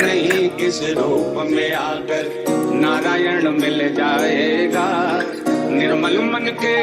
नहीं किस रूप में आकर नारायण मिल जाएगा। निर्मल मन के